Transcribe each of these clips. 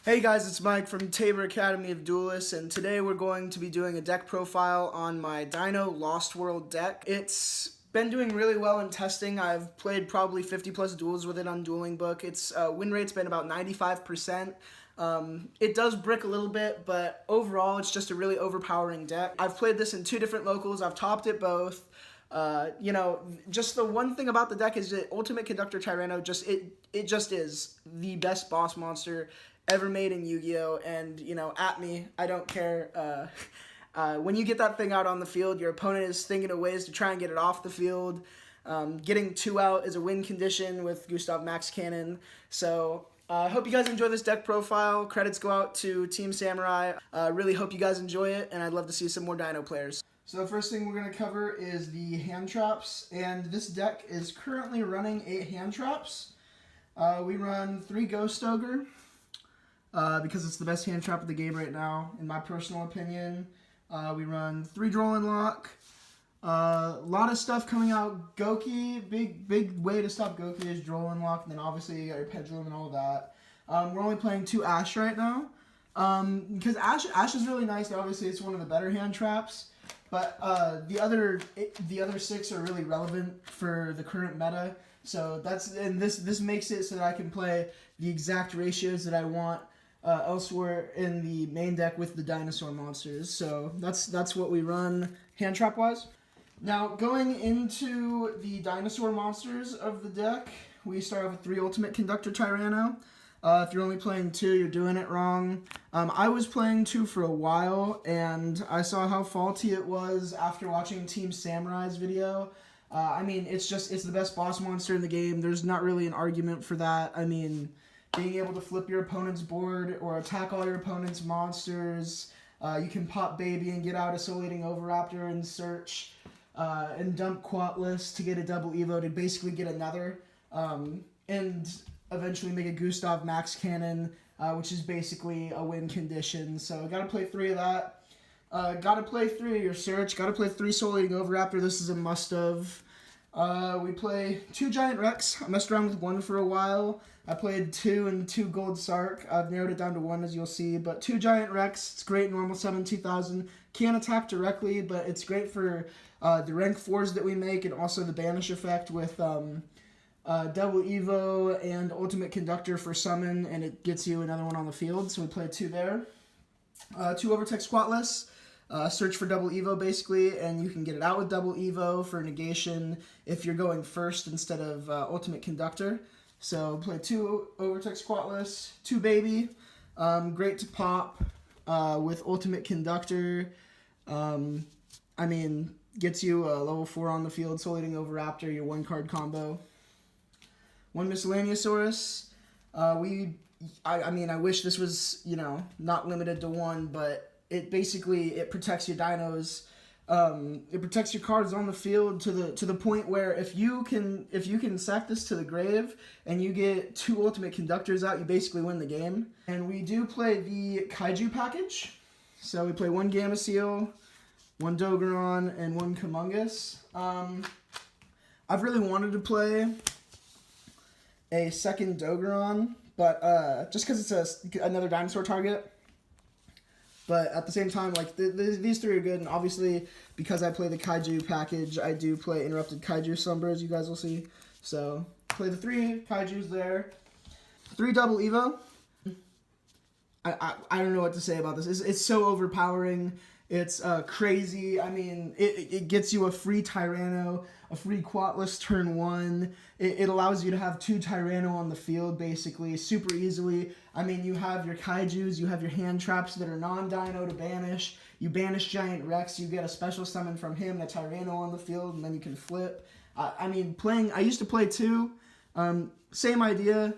Hey guys, it's Mike from Tabor Academy of Duelists, and today we're going to be doing a deck profile on my Dino Lost World deck. It's been doing really well in testing. I've played probably 50 plus duels with it on Dueling Book. Its win rate's been about 95%. It does brick a little bit, but overall it's just a really overpowering deck. I've played this in two different locals. I've topped it both. Just the one thing about the deck is that Ultimate Conductor Tyranno it just is the best boss monster ever made in Yu-Gi-Oh! And, at me, I don't care. When you get that thing out on the field, your opponent is thinking of ways to try and get it off the field. Getting 2 out is a win condition with Gustav Max Cannon. So, I hope you guys enjoy this deck profile. Credits go out to Team Samurai. Really hope you guys enjoy it, and I'd love to see some more Dino players. So the first thing we're going to cover is the hand traps, and this deck is currently running 8 hand traps. We run 3 Ghost Ogre, because it's the best hand trap of the game right now, in my personal opinion. We run 3 Droll and Lock. A lot of stuff coming out. Goki, big way to stop Goki is Droll and Lock, and then obviously you got your Pendulum and all that. We're only playing 2 Ash right now, because Ash is really nice. Obviously, it's one of the better hand traps. But the other 6 are really relevant for the current meta. So this makes it so that I can play the exact ratios that I want elsewhere in the main deck with the dinosaur monsters. So that's what we run hand trap wise. Now going into the dinosaur monsters of the deck, we start off with 3 Ultimate Conductor Tyranno. If you're only playing 2, you're doing it wrong. I was playing 2 for a while, and I saw how faulty it was after watching Team Samurai's video. I mean, it's the best boss monster in the game. There's not really an argument for that. I mean, being able to flip your opponent's board or attack all your opponent's monsters. You can pop Baby and get out a Soul-Eating Oviraptor and search and dump Quatless to get a double Evo to basically get another. And eventually make a Gustav Max Cannon, which is basically a win condition. So gotta play 3 of that. Gotta play 3 of your search. Gotta play 3 Soul-Eating Oviraptor. This is a must-of. We play 2 Giant Rex. I messed around with 1 for a while. I played 2 and 2 Gold Sark. I've narrowed it down to 1, as you'll see. But 2 Giant Rex. It's great normal summon 2000. Can't attack directly, but it's great for the rank 4s that we make, and also the banish effect with double Evo and Ultimate Conductor for summon, and it gets you another one on the field. So we play 2 there. 2 Overtext Quatless. Search for double Evo basically, and you can get it out with double Evo for negation if you're going first instead of Ultimate Conductor. So play 2 Overtext Quatless, 2 Baby. Great to pop with Ultimate Conductor. I mean, gets you a level 4 on the field, Soul-Eating Oviraptor, your 1-card combo. 1 Miscellaneousaurus. I mean, I wish this was, not limited to 1, but it protects your dinos. It protects your cards on the field to the point where if you can sack this to the grave and you get 2 Ultimate Conductors out, you basically win the game. And we do play the Kaiju package. So we play 1 Gameciel, 1 Dogeron, and 1 Kumungus. I've really wanted to play a second Dogeron, but just because it's another dinosaur target. But at the same time, like these 3 are good, and obviously because I play the Kaiju package, I do play Interrupted Kaiju Slumber, as you guys will see. So play the 3 Kaijus there. 3 double Evo. I don't know what to say about this. It's so overpowering. It's crazy. I mean, it gets you a free Tyranno, a free Quatless turn 1. It allows you to have 2 Tyranno on the field, basically, super easily. I mean, you have your Kaijus, you have your hand traps that are non-Dino to banish. You banish Giant Rex, you get a special summon from him, a Tyranno on the field, and then you can flip. I mean, I used to play 2. Same idea.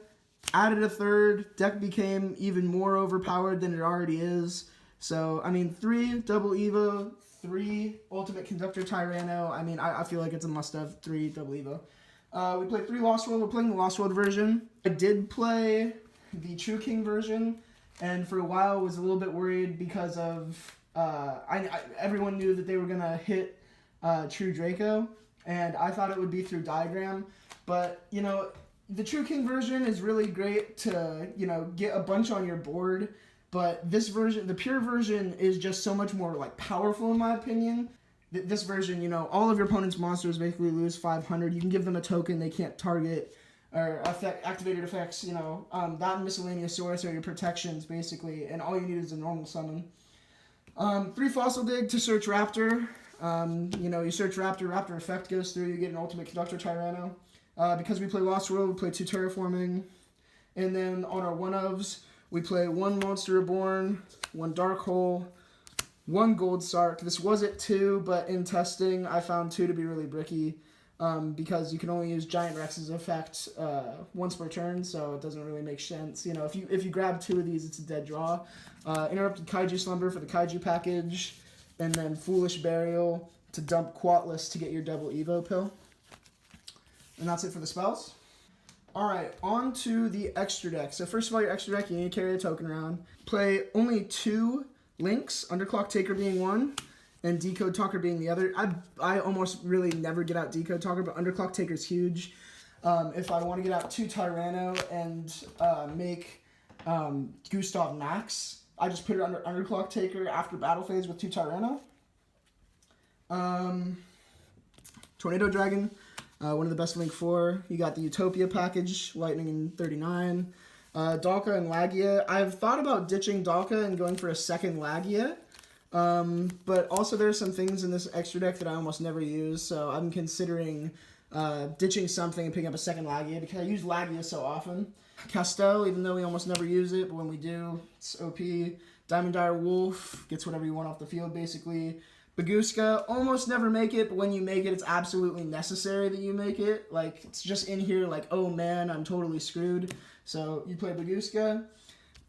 Added a 3rd. Deck became even more overpowered than it already is. So, I mean, 3 double Evo, 3 Ultimate Conductor Tyranno. I mean, I feel like it's a must-have, 3 double Evo. We played 3 Lost World. We're playing the Lost World version. I did play the True King version, and for a while was a little bit worried because of everyone knew that they were going to hit True Draco, and I thought it would be through Diagram. But, The True King version is really great to, you know, get a bunch on your board, but this version, the pure version, is just so much more, like, powerful in my opinion. This version, you know, all of your opponent's monsters basically lose 500. You can give them a token they can't target, or activated effects, you know, that and miscellaneous source are your protections, basically, and all you need is a normal summon. 3 Fossil Dig to search Raptor. You know, you search Raptor, Raptor effect goes through, you get an Ultimate Conductor Tyranno. Because we play Lost World, we play 2 Terraforming. And then on our one-ofs, we play 1 Monster Reborn, 1 Dark Hole, 1 Gold Sark. This was at 2, but in testing, I found 2 to be really bricky. Because you can only use Giant Rex's effect once per turn, so it doesn't really make sense. You know, if you grab 2 of these, it's a dead draw. Interrupted Kaiju Slumber for the Kaiju package, and then Foolish Burial to dump Quatless to get your double Evo pill. And that's it for the spells. Alright, on to the extra deck. So first of all, your extra deck, you need to carry a token around. Play only 2 links, Underclock Taker being 1, and Decode Talker being the other. I almost really never get out Decode Talker, but Underclock Taker is huge. If I want to get out 2 Tyranno and make Gustav Max, I just put it under Underclock Taker after battle phase with 2 Tyranno. Tornado Dragon, one of the best Link 4. You got the Utopia package, Lightning in 39. Dalka and Lagia. I've thought about ditching Dalka and going for a second Lagia. But also there's some things in this extra deck that I almost never use, so I'm considering ditching something and picking up a second Lagia because I use Lagia so often. Castel, even though we almost never use it, but when we do, it's OP. Diamond Dire Wolf, gets whatever you want off the field, basically. Baguska, almost never make it, but when you make it, it's absolutely necessary that you make it. Like, it's just in here like, oh man, I'm totally screwed. So, you play Baguska.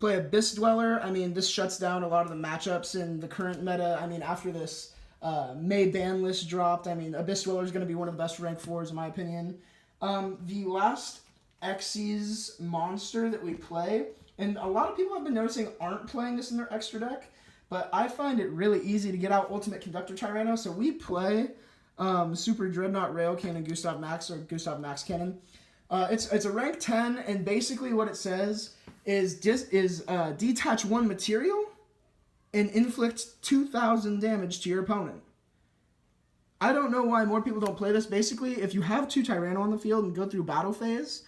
Play Abyss Dweller. I mean, this shuts down a lot of the matchups in the current meta. I mean, after this May Banlist dropped, I mean, Abyss Dweller is going to be one of the best rank 4s in my opinion. The last Xyz monster that we play, and a lot of people I've been noticing aren't playing this in their extra deck, but I find it really easy to get out Ultimate Conductor Tyranno, so we play Super Dreadnought Rail Cannon Gustav Max, or Gustav Max Cannon. It's a rank 10, and basically what it says is detach 1 material and inflict 2,000 damage to your opponent. I don't know why more people don't play this. Basically, if you have 2 Tyranno on the field and go through battle phase,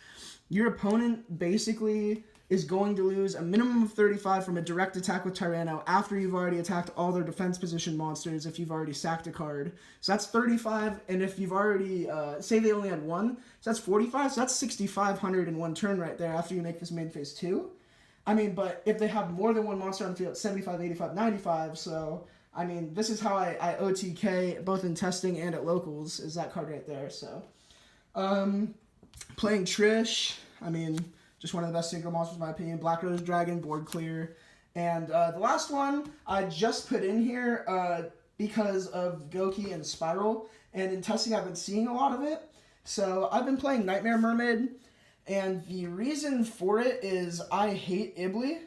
your opponent basically is going to lose a minimum of 35 from a direct attack with Tyranno after you've already attacked all their defense position monsters if you've already sacked a card. So that's 35, and if you've already, say they only had 1, so that's 45, so that's 6,500 in 1 turn right there after you make this main phase 2. I mean, but if they have more than 1 monster on the field, it's 75, 85, 95, so, I mean, this is how I OTK, both in testing and at locals, is that card right there, so. Playing Trish, I mean, just one of the best synchro monsters in my opinion. Black Rose Dragon, board clear. And the last one I just put in here because of Goki and Spiral. And in testing I've been seeing a lot of it. So I've been playing Nightmare Mermaid. And the reason for it is I hate Ibly.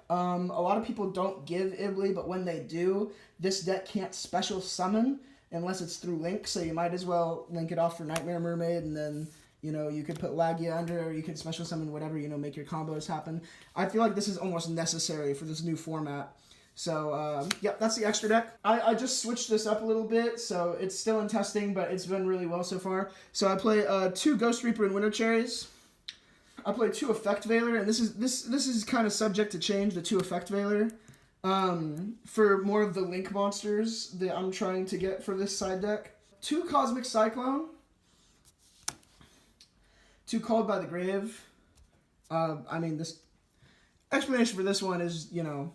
A lot of people don't give Ibly, but when they do, this deck can't special summon unless it's through Link. So you might as well link it off for Nightmare Mermaid, and then, you know, you could put Lagia under, or you could special summon whatever, you know, make your combos happen. I feel like this is almost necessary for this new format. So, yeah, that's the extra deck. I just switched this up a little bit, so it's still in testing, but it's been really well so far. So I play 2 Ghost Reaper and Winter Cherries. I play 2 Effect Veiler, and this is kind of subject to change, the 2 Effect Veiler. For more of the Link monsters that I'm trying to get for this side deck. 2 Cosmic Cyclone. 2 Called by the Grave. I mean, this explanation for this one is, you know,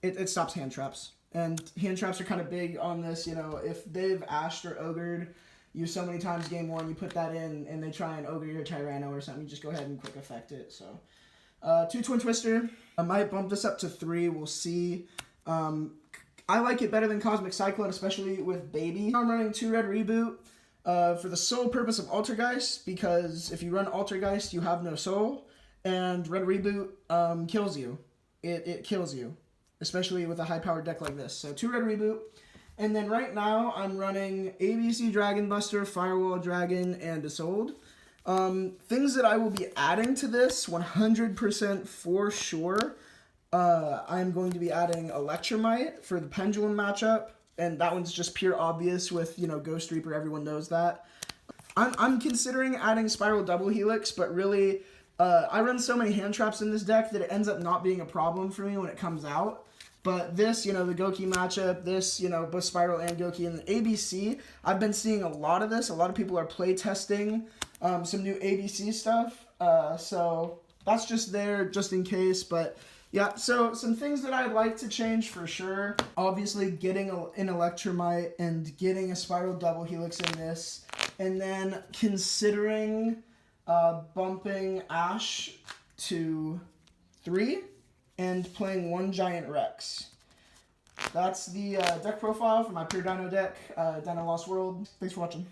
it stops hand traps. And hand traps are kind of big on this, you know, if they've ashed or ogred you so many times game 1, you put that in, and they try and ogre your Tyranno or something, you just go ahead and quick effect it, so. 2 Twin Twister. I might bump this up to 3, we'll see. I like it better than Cosmic Cyclone, especially with Baby. I'm running 2 Red Reboot. For the sole purpose of Altergeist, because if you run Altergeist, you have no soul, and Red Reboot kills you. It kills you, especially with a high-powered deck like this. So 2 Red Reboot, and then right now I'm running ABC Dragon Buster, Firewall Dragon, and Isolde. Things that I will be adding to this 100% for sure. I'm going to be adding Electromite for the Pendulum matchup, and that one's just pure obvious with, you know, Ghost Reaper, everyone knows that. I'm considering adding Spiral Double Helix, but really, I run so many hand traps in this deck that it ends up not being a problem for me when it comes out. But this, you know, the Goki matchup, this, you know, both Spiral and Goki, and the ABC, I've been seeing a lot of this. A lot of people are play testing some new ABC stuff. So that's just there just in case. But yeah, so some things that I'd like to change for sure. Obviously, getting an Electromite and getting a Spiral Double Helix in this. And then considering bumping Ash to 3 and playing 1 Giant Rex. That's the deck profile for my pure Dino deck, Dino Lost World. Thanks for watching.